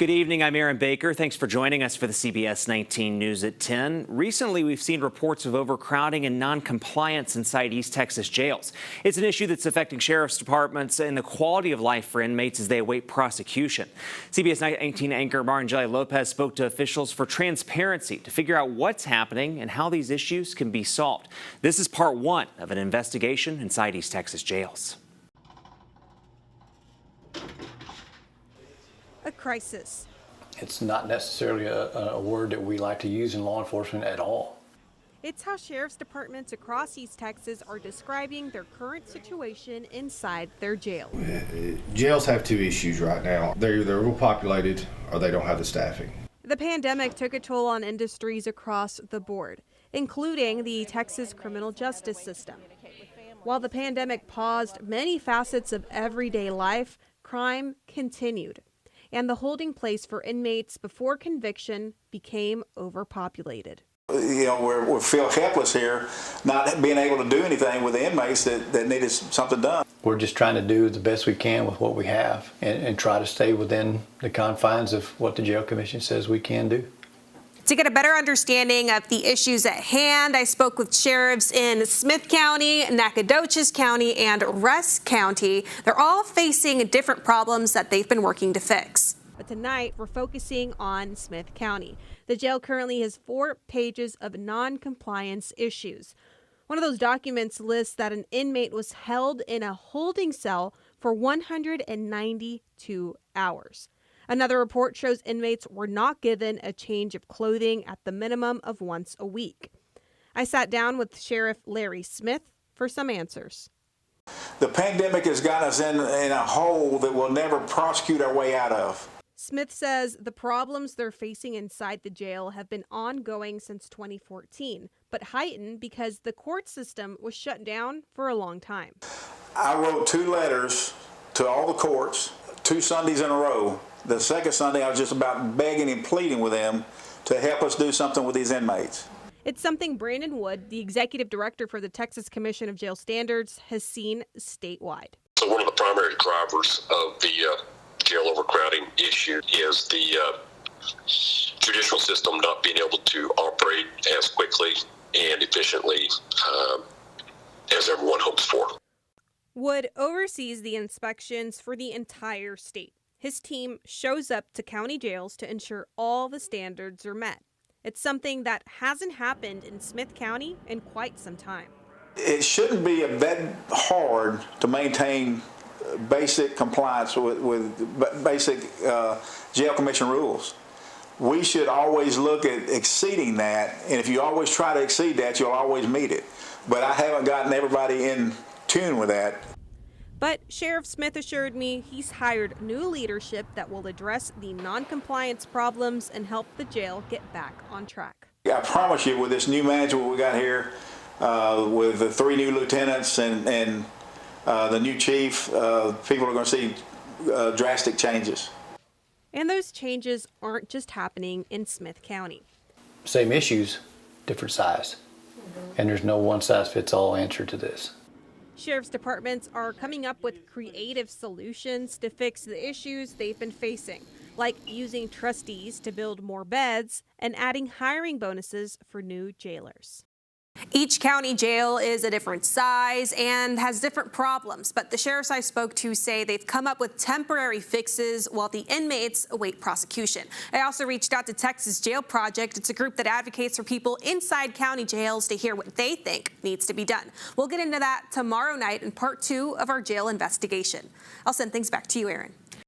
Good evening, I'm Aaron Baker. Thanks for joining us for the CBS 19 News at 10. Recently, we've seen reports of overcrowding and non-compliance inside East Texas jails. It's an issue that's affecting sheriff's departments and the quality of life for inmates as they await prosecution. CBS 19 anchor Marangeli Lopez spoke to officials for transparency to figure out what's happening and how these issues can be solved. This is part one of an investigation inside East Texas jails. A crisis. It's not necessarily a word that we like to use in law enforcement at all. It's how sheriff's departments across East Texas are describing their current situation inside their jail. Jails have two issues right now. They're either overpopulated or they don't have the staffing. The pandemic took a toll on industries across the board, including the Texas criminal justice system. While the pandemic paused many facets of everyday life, crime continued. And the holding place for inmates before conviction became overpopulated. You know, we feel helpless here, not being able to do anything with the inmates that needed something done. We're just trying to do the best we can with what we have and try to stay within the confines of what the jail commission says we can do. To get a better understanding of the issues at hand, I spoke with sheriffs in Smith County, Nacogdoches County, and Rusk County. They're all facing different problems that they've been working to fix. But tonight, we're focusing on Smith County. The jail currently has 4 pages of non-compliance issues. One of those documents lists that an inmate was held in a holding cell for 192 hours. Another report shows inmates were not given a change of clothing at the minimum of once a week. I sat down with Sheriff Larry Smith for some answers. The pandemic has got us in a hole that we'll never prosecute our way out of. Smith says the problems they're facing inside the jail have been ongoing since 2014, but heightened because the court system was shut down for a long time. I wrote 2 letters to all the courts, 2 Sundays in a row. The second Sunday, I was just about begging and pleading with them to help us do something with these inmates. It's something Brandon Wood, the executive director for the Texas Commission of Jail Standards, has seen statewide. So one of the primary drivers of the jail overcrowding issue is the judicial system not being able to operate as quickly and efficiently as everyone hopes for. Wood oversees the inspections for the entire state. His team shows up to county jails to ensure all the standards are met. It's something that hasn't happened in Smith County in quite some time. It shouldn't be that hard to maintain basic compliance with basic jail commission rules. We should always look at exceeding that, and if you always try to exceed that, you'll always meet it. But I haven't gotten everybody in tune with that. But Sheriff Smith assured me he's hired new leadership that will address the non-compliance problems and help the jail get back on track. I promise you, with this new management we got here, with the 3 new lieutenants and the new chief, people are going to see drastic changes. And those changes aren't just happening in Smith County. Same issues, different size. And there's no one-size-fits-all answer to this. Sheriff's departments are coming up with creative solutions to fix the issues they've been facing, like using trustees to build more beds and adding hiring bonuses for new jailers. Each county jail is a different size and has different problems, but the sheriffs I spoke to say they've come up with temporary fixes while the inmates await prosecution. I also reached out to Texas Jail Project. It's a group that advocates for people inside county jails to hear what they think needs to be done. We'll get into that tomorrow night in part 2 of our jail investigation. I'll send things back to you, Aaron.